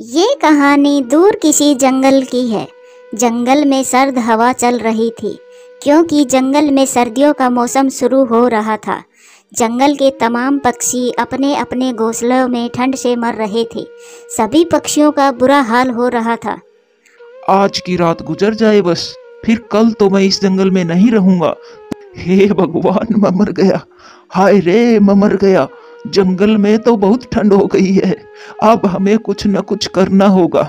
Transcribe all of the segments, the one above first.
ये कहानी दूर किसी जंगल की है। जंगल में सर्द हवा चल रही थी, क्योंकि जंगल में सर्दियों का मौसम शुरू हो रहा था। जंगल के तमाम पक्षी अपने अपने घोंसलों में ठंड से मर रहे थे। सभी पक्षियों का बुरा हाल हो रहा था। आज की रात गुजर जाए बस, फिर कल तो मैं इस जंगल में नहीं रहूंगा। हे भगवान, मैं मर गया। हाय रे, मैं मर गया। जंगल में तो बहुत ठंड हो गई है। अब हमें कुछ न कुछ करना होगा।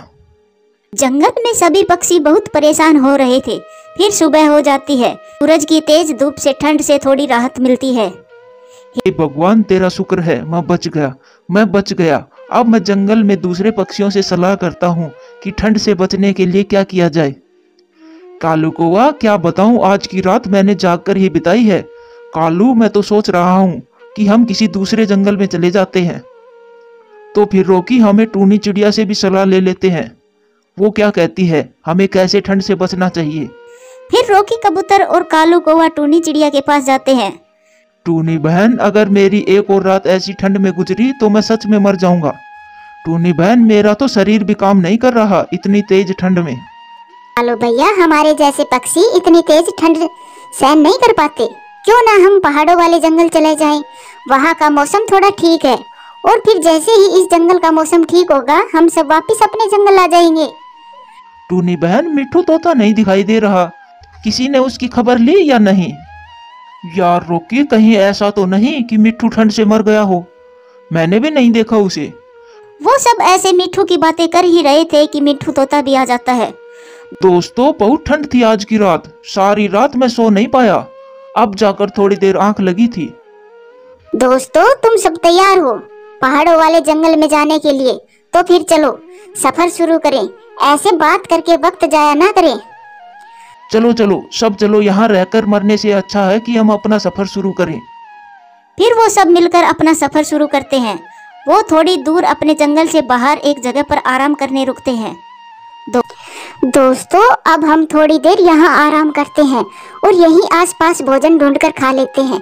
जंगल में सभी पक्षी बहुत परेशान हो रहे थे। फिर सुबह हो जाती है। सूरज की तेज धूप से ठंड से थोड़ी राहत मिलती है। हे भगवान, तेरा शुक्र है, मैं बच गया। अब मैं जंगल में दूसरे पक्षियों से सलाह करता हूँ कि ठंड से बचने के लिए क्या किया जाए। कालू कौवा, क्या बताऊं, आज की रात मैंने जागकर ही बिताई है। कालू, मैं तो सोच रहा हूँ कि हम किसी दूसरे जंगल में चले जाते हैं। तो फिर रोकी, हमें टूनी चिड़िया से भी सलाह ले लेते हैं। वो क्या कहती है, हमें कैसे ठंड से बचना चाहिए। फिर रोकी कबूतर और कालू कौवा टूनी चिड़िया के पास जाते हैं। टूनी बहन, अगर मेरी एक और रात ऐसी ठंड में गुजरी तो मैं सच में मर जाऊंगा। टूनी बहन, मेरा तो शरीर भी काम नहीं कर रहा इतनी तेज ठंड में। कालू भैया, हमारे जैसे पक्षी इतनी तेज ठंड सहन नहीं कर पाते। क्यों ना हम पहाड़ों वाले जंगल चले जाएं? वहाँ का मौसम थोड़ा ठीक है, और फिर जैसे ही इस जंगल का मौसम ठीक होगा, हम सब वापस अपने जंगल आ जाएंगे। टूनी बहन, मिट्ठू तोता नहीं दिखाई दे रहा। किसी ने उसकी खबर ली या नहीं? यार रोकी, कहीं ऐसा तो नहीं कि मिट्ठू ठंड से मर गया हो। मैंने भी नहीं देखा उसे। वो सब ऐसे मिट्ठू की बातें कर ही रहे थे कि मिट्ठू तोता भी आ जाता है। दोस्तों, बहुत ठंड थी आज की रात। सारी रात मैं सो नहीं पाया। अब जाकर थोड़ी देर आंख लगी थी। दोस्तों, तुम सब तैयार हो पहाड़ों वाले जंगल में जाने के लिए? तो फिर चलो सफर शुरू करें। ऐसे बात करके वक्त जाया ना करें। चलो चलो, सब चलो। यहाँ रहकर मरने से अच्छा है कि हम अपना सफर शुरू करें। फिर वो सब मिलकर अपना सफर शुरू करते हैं। वो थोड़ी दूर अपने जंगल से बाहर एक जगह पर आराम करने रुकते हैं। दोस्तों, अब हम थोड़ी देर यहाँ आराम करते हैं और यहीं आसपास भोजन ढूंढकर खा लेते हैं।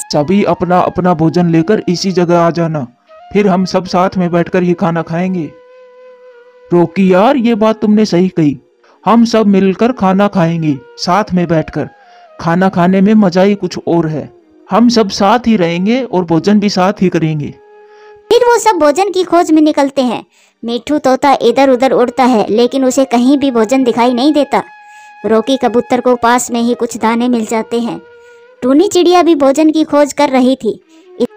सभी अपना अपना भोजन लेकर इसी जगह आ जाना, फिर हम सब साथ में बैठकर ही खाना खाएंगे। रोकी यार, ये बात तुमने सही कही। हम सब मिलकर खाना खाएंगे साथ में बैठकर। खाना खाने में मजा ही कुछ और है। हम सब साथ ही रहेंगे और भोजन भी साथ ही करेंगे। फिर वो सब भोजन की खोज में निकलते हैं। मिट्ठू तोता इधर उधर उड़ता है, लेकिन उसे कहीं भी भोजन दिखाई नहीं देता। रोकी कबूतर को पास में ही कुछ दाने मिल जाते हैं। टूनी चिड़िया भी भोजन की खोज कर रही थी।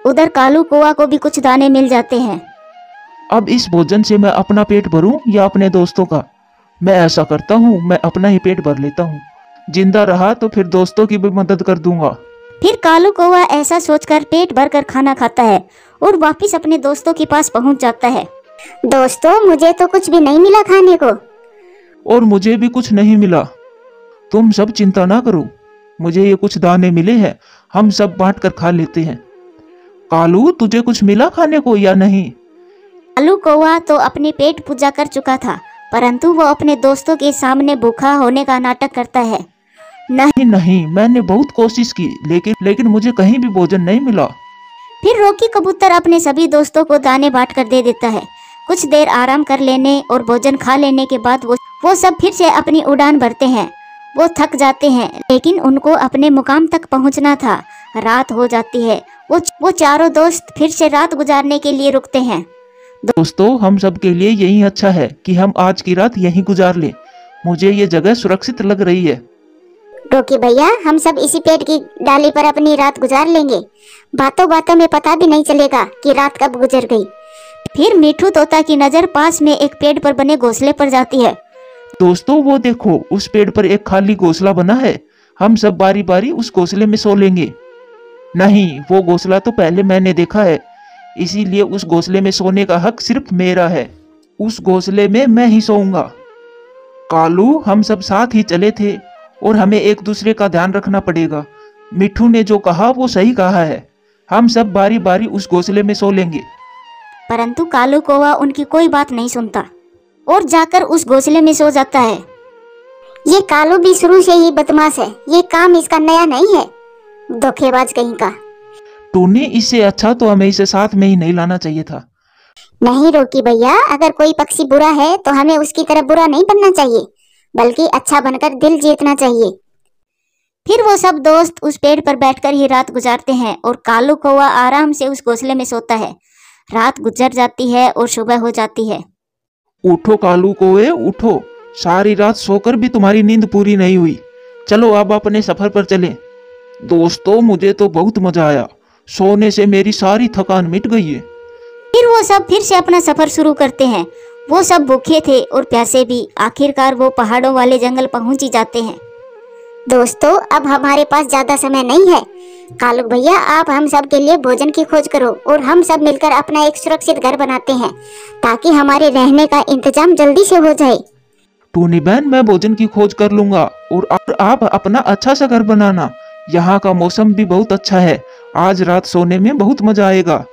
उधर कालू कौवा को भी कुछ दाने मिल जाते हैं। अब इस भोजन से मैं अपना पेट भरूं या अपने दोस्तों का? मैं ऐसा करता हूँ, मैं अपना ही पेट भर लेता हूँ। जिंदा रहा तो फिर दोस्तों की भी मदद कर दूंगा। फिर कालू कौवा ऐसा सोचकर पेट भर कर खाना खाता है और वापिस अपने दोस्तों के पास पहुंच जाता है। दोस्तों, मुझे तो कुछ भी नहीं मिला खाने को। और मुझे भी कुछ नहीं मिला। तुम सब चिंता ना करो, मुझे ये कुछ दाने मिले हैं, हम सब बांट कर खा लेते हैं। कालू, तुझे कुछ मिला खाने को या नहीं? कालू कौवा तो अपने पेट पूजा कर चुका था, परंतु वो अपने दोस्तों के सामने भूखा होने का नाटक करता है। नहीं, मैंने बहुत कोशिश की, लेकिन मुझे कहीं भी भोजन नहीं मिला। फिर रोकी कबूतर अपने सभी दोस्तों को दाने बांट कर दे देता है। कुछ देर आराम कर लेने और भोजन खा लेने के बाद वो सब फिर से अपनी उड़ान भरते हैं। वो थक जाते हैं, लेकिन उनको अपने मुकाम तक पहुंचना था। रात हो जाती है। वो चारों दोस्त फिर से रात गुजारने के लिए रुकते हैं। दोस्तों, हम सब के लिए यही अच्छा है कि हम आज की रात यहीं गुजार लें। मुझे ये जगह सुरक्षित लग रही है। रोकी भैया, हम सब इसी पेड़ की डाली पर अपनी रात गुजार लेंगे। बातों बातों में पता भी नहीं चलेगा कि रात कब गुजर गई। फिर मिट्ठू तोता की नजर पास में एक पेड़ पर बने घोंसले पर जाती है। दोस्तों, वो देखो, उस पेड़ पर एक खाली घोंसला बना है। हम सब बारी बारी उस घोंसले में सो लेंगे। नहीं, वो घोंसला तो पहले मैंने देखा है, इसीलिए उस घोंसले में सोने का हक सिर्फ मेरा है। उस घोंसले में मैं ही सोऊंगा। कालू, हम सब साथ ही चले थे और हमें एक दूसरे का ध्यान रखना पड़ेगा। मिट्ठू ने जो कहा वो सही कहा है। हम सब बारी बारी उस घोंसले में सो लेंगे। परंतु कालू कौवा उनकी कोई बात नहीं सुनता और जाकर उस घोंसले में सो जाता है। ये कालू भी शुरू से ही बदमाश है। ये काम इसका नया नहीं है, धोखेबाज कहीं का। टूनी, इससे अच्छा तो हमें इसे साथ में ही नहीं लाना चाहिए था। नहीं रोकी भैया, अगर कोई पक्षी बुरा है तो हमें उसकी तरह बुरा नहीं बनना चाहिए, बल्कि अच्छा बनकर दिल जीतना चाहिए। फिर वो सब दोस्त उस पेड़ पर बैठकर ही रात गुजारते हैं और कालू कौवा आराम से उस घोंसले में सोता है। रात गुजर जाती है और सुबह हो जाती है। उठो कालू कौवे उठो, सारी रात सोकर भी तुम्हारी नींद पूरी नहीं हुई। चलो अब अपने सफर पर चलें। दोस्तों मुझे तो बहुत मजा आया, सोने से मेरी सारी थकान मिट गई है। फिर वो सब फिर से अपना सफर शुरू करते हैं। वो सब भूखे थे और प्यासे भी। आखिरकार वो पहाड़ों वाले जंगल पहुंच ही जाते हैं। दोस्तों अब हमारे पास ज्यादा समय नहीं है। कालू भैया आप हम सब के लिए भोजन की खोज करो और हम सब मिलकर अपना एक सुरक्षित घर बनाते हैं, ताकि हमारे रहने का इंतजाम जल्दी से हो जाए। टूनी बहन मैं भोजन की खोज कर लूंगा और आप अपना अच्छा सा घर बनाना। यहाँ का मौसम भी बहुत अच्छा है, आज रात सोने में बहुत मजा आएगा।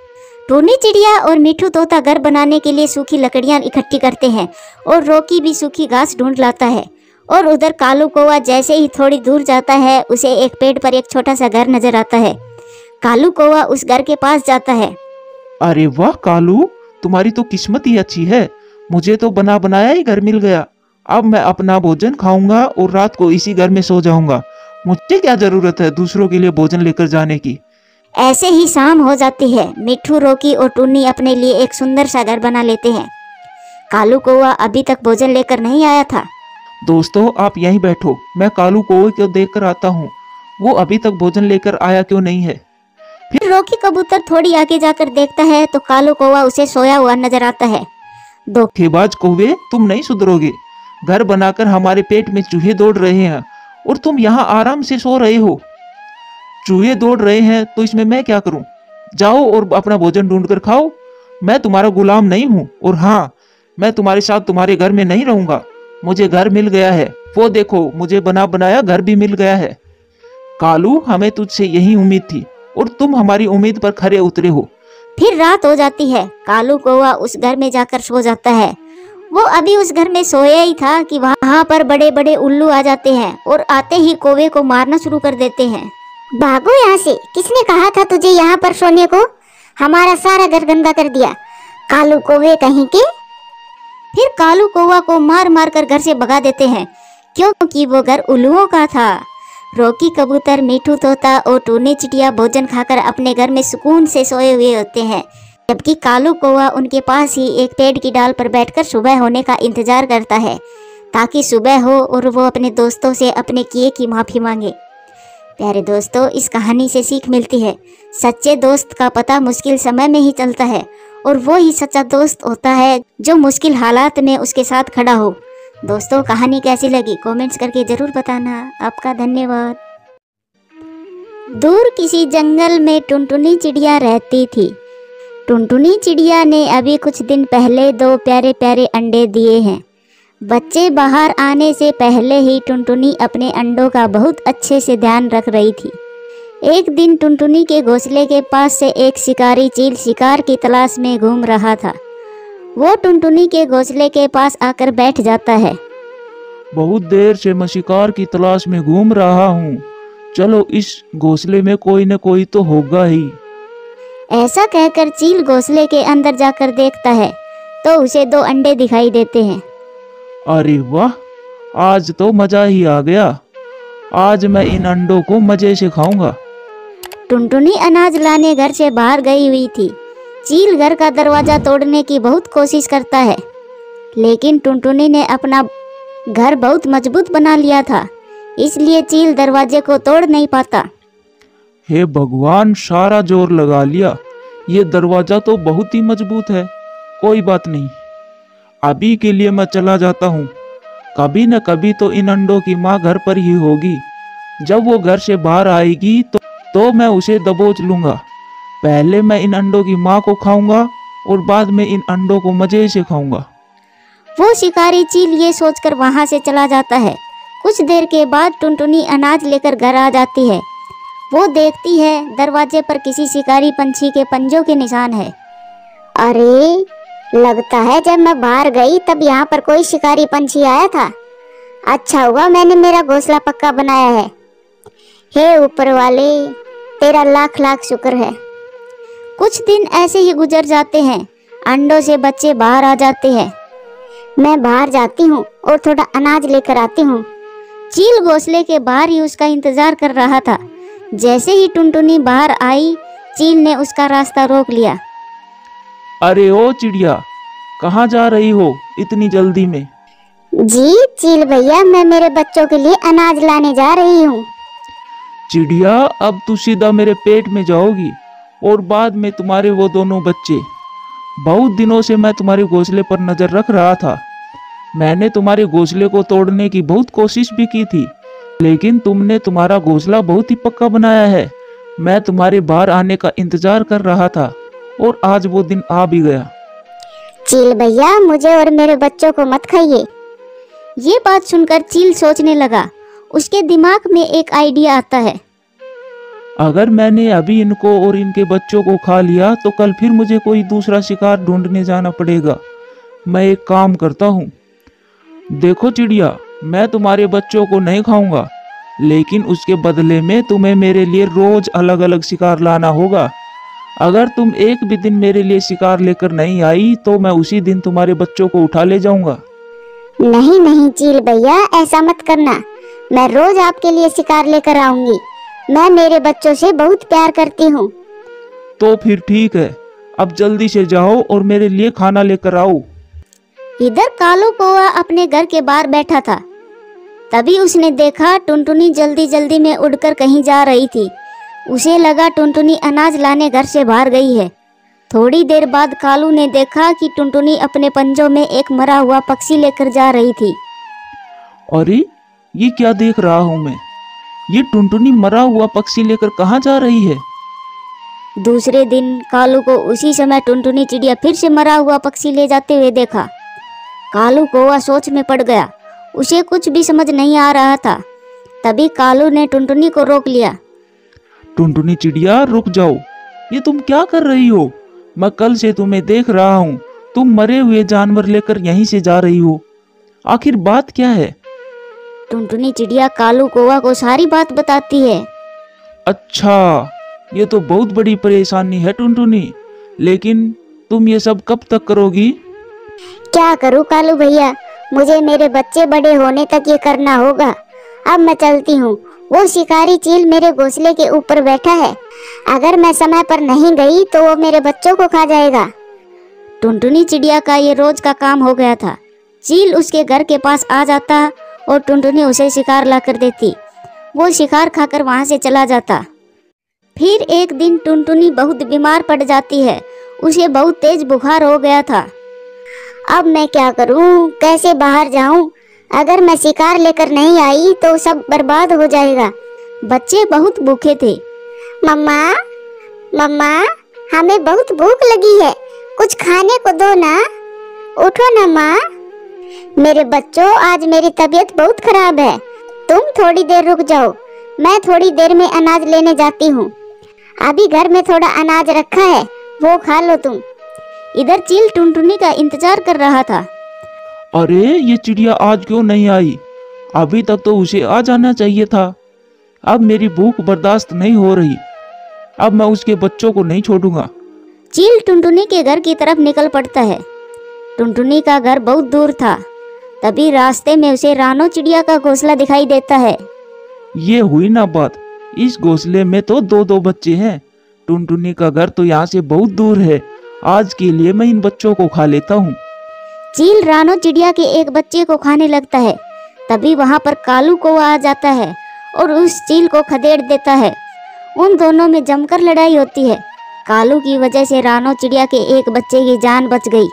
टूनी चिड़िया और मिठू तोता घर बनाने के लिए सूखी लकड़ियां इकट्ठी करते हैं और रॉकी भी सूखी घास ढूंढ लाता है। और उधर कालू कौवा जैसे ही थोड़ी दूर जाता है उसे एक पेड़ पर एक छोटा सा घर नजर आता है। कालू कौवा उस घर के पास जाता है। अरे वाह कालू, तुम्हारी तो किस्मत ही अच्छी है, मुझे तो बना बनाया ही घर मिल गया। अब मैं अपना भोजन खाऊंगा और रात को इसी घर में सो जाऊंगा। मुझे क्या जरूरत है दूसरों के लिए भोजन लेकर जाने की। ऐसे ही शाम हो जाती है। मिठू, रॉकी और टूनी अपने लिए एक सुंदर सा घर बना लेते हैं। कालू कौवा अभी तक भोजन लेकर नहीं आया था। दोस्तों आप यहीं बैठो, मैं कालू कौवे को देख कर आता हूँ, वो अभी तक भोजन लेकर आया क्यों नहीं है। फिर रॉकी कबूतर थोड़ी आगे जाकर देखता है तो कालू कौवा उसे सोया हुआ नजर आता है। धोखेबाज कौवे, तुम नहीं सुधरोगे। घर बनाकर हमारे पेट में चूहे दौड़ रहे हैं और तुम यहाँ आराम से सो रहे हो। चूहे दौड़ रहे हैं तो इसमें मैं क्या करूं? जाओ और अपना भोजन ढूंढ कर खाओ। मैं तुम्हारा गुलाम नहीं हूँ, और हाँ मैं तुम्हारे साथ तुम्हारे घर में नहीं रहूंगा। मुझे घर मिल गया है, वो देखो मुझे बना बनाया घर भी मिल गया है। कालू हमें तुझसे यही उम्मीद थी और तुम हमारी उम्मीद पर खरे उतरे हो। फिर रात हो जाती है। कालू कौवा उस घर में जाकर सो जाता है। वो अभी उस घर में सोया ही था कि वहाँ पर बड़े बड़े उल्लू आ जाते हैं और आते ही कौवे को मारना शुरू कर देते हैं। भागो यहाँ से, किसने कहा था तुझे यहाँ पर सोने को? हमारा सारा घर गंदा कर दिया, कालू कौवे कहीं के। फिर कालू कौवा को मार मार कर घर से भगा देते हैं, क्योंकि वो घर उल्लुओं का था। रॉकी कबूतर, मिठू तोता और टूनी चिड़िया भोजन खाकर अपने घर में सुकून से सोए हुए होते हैं, जबकि कालू कौवा उनके पास ही एक पेड़ की डाल पर बैठकर सुबह होने का इंतजार करता है, ताकि सुबह हो और वो अपने दोस्तों से अपने किए की माफ़ी मांगे। प्यारे दोस्तों, इस कहानी से सीख मिलती है, सच्चे दोस्त का पता मुश्किल समय में ही चलता है और वो ही सच्चा दोस्त होता है जो मुश्किल हालात में उसके साथ खड़ा हो। दोस्तों कहानी कैसी लगी कमेंट्स करके ज़रूर बताना। आपका धन्यवाद। दूर किसी जंगल में टुनटुनी चिड़िया रहती थी। टुनटुनी चिड़िया ने अभी कुछ दिन पहले 2 प्यारे प्यारे अंडे दिए हैं। बच्चे बाहर आने से पहले ही टुनटुनी अपने अंडों का बहुत अच्छे से ध्यान रख रही थी। एक दिन टुनटुनी के घोंसले के पास से एक शिकारी चील शिकार की तलाश में घूम रहा था। वो टुनटुनी के घोंसले के पास आकर बैठ जाता है। बहुत देर से मैं शिकार की तलाश में घूम रहा हूँ, चलो इस घोंसले में कोई न कोई तो होगा ही। ऐसा कहकर चील घोंसले के अंदर जाकर देखता है तो उसे 2 अंडे दिखाई देते हैं। अरे वाह, आज तो मजा ही आ गया। आज मैं इन अंडों को मजे से खाऊंगा। टुनटुनी अनाज लाने घर से बाहर गई हुई थी। चील घर का दरवाजा तोड़ने की बहुत कोशिश करता है, लेकिन टुनटुनी ने अपना घर बहुत मजबूत बना लिया था, इसलिए चील दरवाजे को तोड़ नहीं पाता। हे भगवान, सारा जोर लगा लिया, ये दरवाजा तो बहुत ही मजबूत है। कोई बात नहीं, अभी के लिए मैं चला जाता हूँ। कभी न कभी तो इन अंडों की माँ घर पर ही होगी। जब वो घर से बाहर आएगी तो मैं उसे दबोच लूंगा। पहले मैं इन अंडों की माँ को खाऊंगा और बाद में इन अंडों को मजे से खाऊंगा। वो शिकारी चील ये सोचकर वहां से चला जाता है। कुछ देर के बाद टुनटुनी अनाज लेकर घर आ जाती है। वो देखती है दरवाजे पर किसी शिकारी पंछी के पंजों के निशान है। अरे, लगता है जब मैं बाहर गई तब यहाँ पर कोई शिकारी पंछी आया था। अच्छा हुआ मैंने मेरा घोंसला पक्का बनाया है। हे ऊपर वाले, तेरा लाख लाख शुक्र है। कुछ दिन ऐसे ही गुजर जाते हैं। अंडों से बच्चे बाहर आ जाते हैं। मैं बाहर जाती हूँ और थोड़ा अनाज लेकर आती हूँ। चील घोंसले के बाहर ही उसका इंतजार कर रहा था। जैसे ही टुनटुनी बाहर आई, चील ने उसका रास्ता रोक लिया। अरे ओ चिड़िया, कहाँ जा रही हो इतनी जल्दी में? जी चील भैया, मैं मेरे बच्चों के लिए अनाज लाने जा रही हूँ। चिड़िया, अब तू सीधा मेरे पेट में जाओगी और बाद में तुम्हारे वो दोनों बच्चे। बहुत दिनों से मैं तुम्हारे घोंसले पर नजर रख रहा था। मैंने तुम्हारे घोंसले को तोड़ने की बहुत कोशिश भी की थी, लेकिन तुमने तुम्हारा घोंसला बहुत ही पक्का बनाया है। मैं तुम्हारे बाहर आने का इंतजार कर रहा था और आज वो दिन आ भी गया। चील भैया, मुझे और मेरे बच्चों को मत खाइए। ये बात सुनकर चील सोचने लगा। उसके दिमाग में एक आइडिया आता है। अगर मैंने अभी इनको और इनके बच्चों को खा लिया तो कल फिर मुझे कोई दूसरा शिकार ढूंढने जाना पड़ेगा। मैं एक काम करता हूँ। देखो चिड़िया, मैं तुम्हारे बच्चों को नहीं खाऊंगा, लेकिन उसके बदले में तुम्हें मेरे लिए रोज अलग अलग शिकार लाना होगा। अगर तुम एक भी दिन मेरे लिए शिकार लेकर नहीं आई तो मैं उसी दिन तुम्हारे बच्चों को उठा ले जाऊंगा। नहीं नहीं चील भैया, ऐसा मत करना। मैं रोज आपके लिए शिकार लेकर आऊंगी। मैं मेरे बच्चों से बहुत प्यार करती हूँ। तो फिर ठीक है, अब जल्दी से जाओ और मेरे लिए खाना लेकर आओ। इधर कालू कौवा अपने घर के बाहर बैठा था। तभी उसने देखा टुनटुनी जल्दी जल्दी में उड़कर कहीं जा रही थी। उसे लगा टुनटुनी अनाज लाने घर से बाहर गई है। थोड़ी देर बाद कालू ने देखा कि टुनटुनी अपने पंजों में एक मरा हुआ पक्षी लेकर जा रही थी। अरे ये क्या देख रहा हूँ मैं? ये टुनटुनी मरा हुआ पक्षी लेकर कहाँ जा रही है? दूसरे दिन कालू को उसी समय टुनटुनी चिड़िया फिर से मरा हुआ पक्षी ले जाते हुए देखा। कालू कौवा सोच में पड़ गया। उसे कुछ भी समझ नहीं आ रहा था। तभी कालू ने टुनटुनी को रोक लिया। टुनटुनी चिड़िया, रुक जाओ। ये तुम क्या कर रही हो? मैं कल से तुम्हें देख रहा हूँ। तुम मरे हुए जानवर लेकर यहीं से जा रही हो। आखिर बात क्या है? टुनटुनी चिड़िया कालू कौवा को सारी बात बताती है। अच्छा, ये तो बहुत बड़ी परेशानी है टुनटुनी, लेकिन तुम ये सब कब तक करोगी? क्या करूँ कालू भैया, मुझे मेरे बच्चे बड़े होने तक ये करना होगा। अब मैं चलती हूँ। वो शिकारी चील मेरे घोंसले के ऊपर बैठा है। अगर मैं समय पर नहीं गई तो वो मेरे बच्चों को खा जाएगा। टुनटुनी चिड़िया का ये रोज का काम हो गया था। चील उसके घर के पास आ जाता और टुनटुनी उसे शिकार ला कर देती। वो शिकार खाकर वहां से चला जाता। फिर एक दिन टुनटुनी बहुत बीमार पड़ जाती है। उसे बहुत तेज बुखार हो गया था। अब मैं क्या करूं? कैसे बाहर जाऊं? अगर मैं शिकार लेकर नहीं आई तो सब बर्बाद हो जाएगा। बच्चे बहुत भूखे थे। मम्मा, मम्मा, हमें बहुत भूख लगी है, कुछ खाने को दो ना। उठो ना माँ। मेरे बच्चों, आज मेरी तबीयत बहुत खराब है। तुम थोड़ी देर रुक जाओ, मैं थोड़ी देर में अनाज लेने जाती हूँ। अभी घर में थोड़ा अनाज रखा है, वो खा लो तुम। इधर चील टुनटुनी का इंतजार कर रहा था। अरे ये चिड़िया आज क्यों नहीं आई? अभी तक तो उसे आ जाना चाहिए था। अब मेरी भूख बर्दाश्त नहीं हो रही। अब मैं उसके बच्चों को नहीं छोड़ूंगा। चील टुनटुनी के घर की तरफ निकल पड़ता है। टुनटुनी का घर बहुत दूर था। तभी रास्ते में उसे रानो चिड़िया का घोंसला दिखाई देता है। ये हुई ना बात, इस घोंसले में तो दो दो बच्चे हैं। टुनटुनी का घर तो यहाँ से बहुत दूर है। आज के लिए मैं इन बच्चों को खा लेता हूँ। चील रानो चिड़िया के एक बच्चे को खाने लगता है। तभी वहाँ पर कालू कौवा आ जाता है और उस चील को खदेड़ देता है। उन दोनों में जमकर लड़ाई होती है। कालू की वजह से रानो चिड़िया के एक बच्चे की जान बच गई।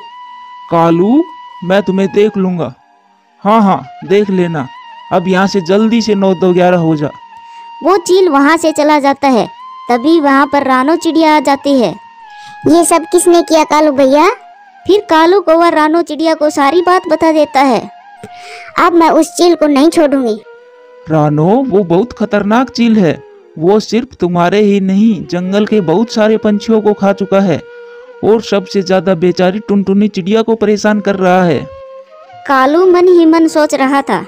कालू, मैं तुम्हें देख लूंगा। हाँ हाँ, देख लेना। अब यहाँ से जल्दी से 9-2-11 हो जा। वो चील वहाँ से चला जाता है। तभी वहाँ पर रानो चिड़िया आ जाती है। ये सब किसने किया कालू भैया? फिर कालू कौवा रानो चिड़िया को सारी बात बता देता है। अब मैं उस चील को नहीं छोड़ूंगी। रानो, वो बहुत खतरनाक चील है। वो सिर्फ तुम्हारे ही नहीं, जंगल के बहुत सारे पंछियों को खा चुका है और सबसे ज्यादा बेचारी टुनटुनी चिड़िया को परेशान कर रहा है। कालू मन ही मन सोच रहा था,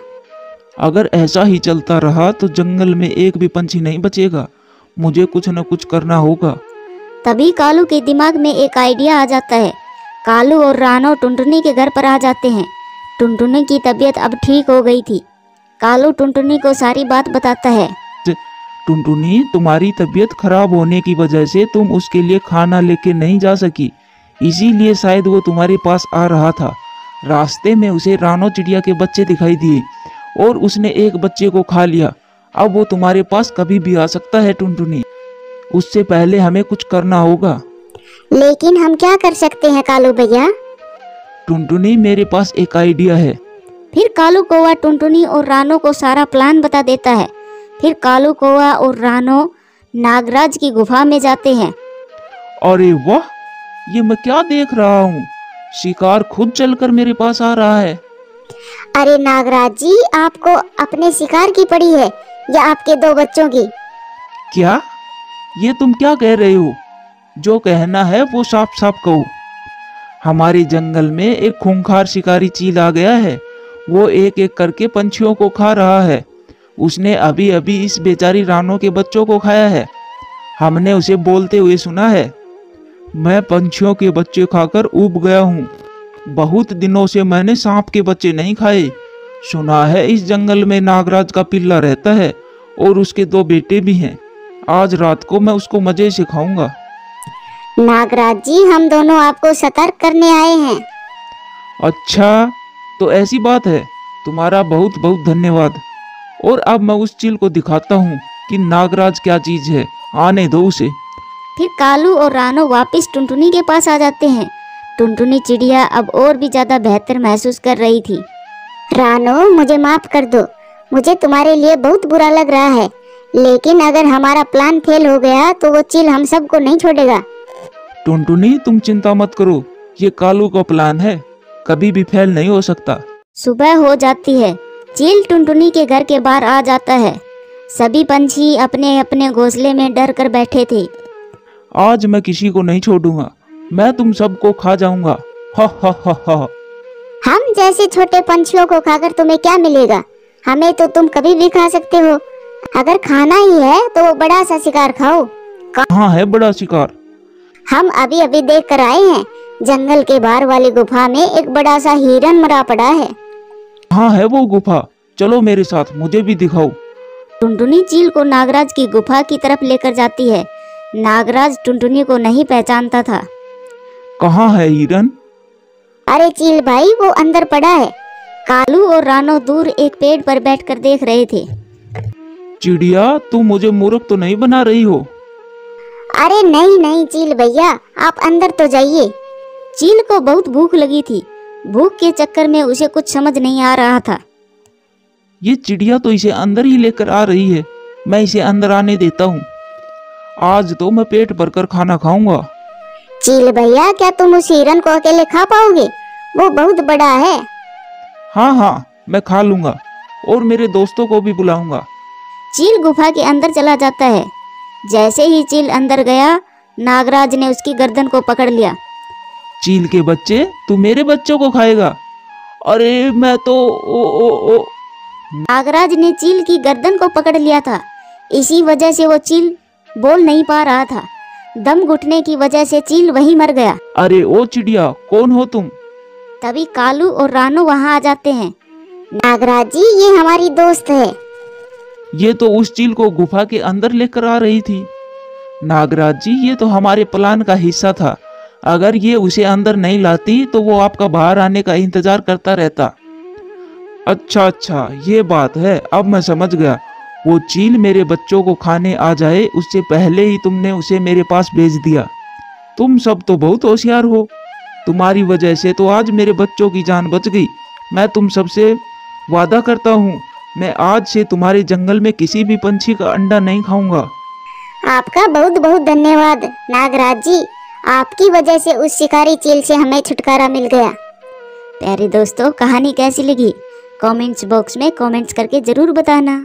अगर ऐसा ही चलता रहा तो जंगल में एक भी पंछी नहीं बचेगा। मुझे कुछ न कुछ करना होगा। तभी कालू के दिमाग में एक आइडिया आ जाता है। कालू और रानो टुनटुनी के घर पर आ जाते हैं। टुनटुनी की तबीयत अब ठीक हो गई थी। कालू टुनटुनी को सारी बात बताता है। टुनटुनी, तुम्हारी तबीयत खराब होने की वजह से तुम उसके लिए खाना लेके नहीं जा सकी, इसीलिए शायद वो तुम्हारे पास आ रहा था। रास्ते में उसे रानो चिड़िया के बच्चे दिखाई दिए और उसने एक बच्चे को खा लिया। अब वो तुम्हारे पास कभी भी आ सकता है टुनटुनी, उससे पहले हमें कुछ करना होगा। लेकिन हम क्या कर सकते हैं कालू भैया? टुनटुनी, मेरे पास एक आइडिया है। फिर कालू कौवा टुनटुनी और रानो को सारा प्लान बता देता है। फिर कालू कौवा और रानो नागराज की गुफा में जाते हैं। अरे वाह, ये मैं क्या देख रहा हूँ? शिकार खुद चलकर मेरे पास आ रहा है। अरे नागराज जी, आपको अपने शिकार की पड़ी है या आपके 2 बच्चों की? क्या? ये तुम क्या कह रहे हो? जो कहना है वो साफ साफ कहो। हमारे जंगल में एक खूंखार शिकारी चील आ गया है। वो एक एक करके पंछियों को खा रहा है। उसने अभी अभी इस बेचारी रानो के बच्चों को खाया है। हमने उसे बोलते हुए सुना है, मैं पंछियों के बच्चे खाकर ऊब गया हूँ। बहुत दिनों से मैंने सांप के बच्चे नहीं खाए। सुना है इस जंगल में नागराज का पिल्ला रहता है और उसके 2 बेटे भी हैं। आज रात को मैं उसको मजे से खाऊंगा। नागराज जी, हम दोनों आपको सतर्क करने आए हैं। अच्छा, तो ऐसी बात है। तुम्हारा बहुत बहुत धन्यवाद। और अब मैं उस चील को दिखाता हूँ कि नागराज क्या चीज है। आने दो उसे। फिर कालू और रानो वापस टुनटुनी के पास आ जाते हैं। टुनटुनी चिड़िया अब और भी ज्यादा बेहतर महसूस कर रही थी। रानो, मुझे माफ कर दो। मुझे तुम्हारे लिए बहुत बुरा लग रहा है, लेकिन अगर हमारा प्लान फेल हो गया तो वो चील हम सबको नहीं छोड़ेगा। टुनटुनी, तुम चिंता मत करो, ये कालू का प्लान है, कभी भी फेल नहीं हो सकता। सुबह हो जाती है। चील टुनटुनी के घर के बाहर आ जाता है। सभी पंछी अपने अपने घोंसले में डर कर बैठे थे। आज मैं किसी को नहीं छोड़ूंगा, मैं तुम सबको खा जाऊंगा। हा हा हा हा। हम जैसे छोटे पंछियों को खाकर तुम्हें क्या मिलेगा? हमें तो तुम कभी भी खा सकते हो। अगर खाना ही है तो वो बड़ा सा शिकार खाओ। कहाँ है बड़ा शिकार? हम अभी अभी देख कर आए हैं। जंगल के बाहर वाली गुफा में एक बड़ा सा हिरन मरा पड़ा है। कहाँ है वो गुफा? चलो मेरे साथ, मुझे भी दिखाओ। टुनटुनी चील को नागराज की गुफा की तरफ लेकर जाती है। नागराज टुनटुनी को नहीं पहचानता था। कहाँ है हिरन? अरे चील भाई, वो अंदर पड़ा है। कालू और रानो दूर एक पेड़ पर बैठकर देख रहे थे। चिड़िया, तुम मुझे मूर्ख तो नहीं बना रही हो? अरे नहीं नहीं चील भैया, आप अंदर तो जाइए। चील को बहुत भूख लगी थी। भूख के चक्कर में उसे कुछ समझ नहीं आ रहा था। ये चिड़िया तो इसे अंदर ही लेकर आ रही है, मैं इसे अंदर आने देता हूँ। आज तो मैं पेट भरकर खाना खाऊंगा। चील भैया, क्या तुम उस हिरन को अकेले खा पाओगे? वो बहुत बड़ा है। हाँ हाँ, मैं खा लूंगा और मेरे दोस्तों को भी बुलाऊंगा। चील गुफा के अंदर चला जाता है। जैसे ही चील अंदर गया, नागराज ने उसकी गर्दन को पकड़ लिया। चील के बच्चे, तू मेरे बच्चों को खाएगा? अरे मैं तो ओ। नागराज ने चील की गर्दन को पकड़ लिया था। इसी वजह से वो चील बोल नहीं पा रहा था। दम घुटने की वजह से चील वहीं मर गया। अरे ओ चिड़िया, कौन हो तुम? तभी कालू और रानो वहां आ जाते हैं। नागराज जी, ये हमारी दोस्त है। ये तो उस चील को गुफा के अंदर लेकर आ रही थी। नागराज जी, ये तो हमारे प्लान का हिस्सा था। अगर ये उसे अंदर नहीं लाती तो वो आपका बाहर आने का इंतजार करता रहता। अच्छा, ये बात है, अब मैं समझ गया। वो चील मेरे बच्चों को खाने आ जाए उससे पहले ही तुमने उसे मेरे पास भेज दिया। तुम सब तो बहुत होशियार हो। तुम्हारी वजह से तो आज मेरे बच्चों की जान बच गई। मैं तुम सबसे वादा करता हूँ, मैं आज से तुम्हारे जंगल में किसी भी पंछी का अंडा नहीं खाऊंगा। आपका बहुत बहुत धन्यवाद नागराज जी। आपकी वजह से उस शिकारी चील से हमें छुटकारा मिल गया। प्यारे दोस्तों, कहानी कैसी लगी? कमेंट्स बॉक्स में कमेंट्स करके जरूर बताना।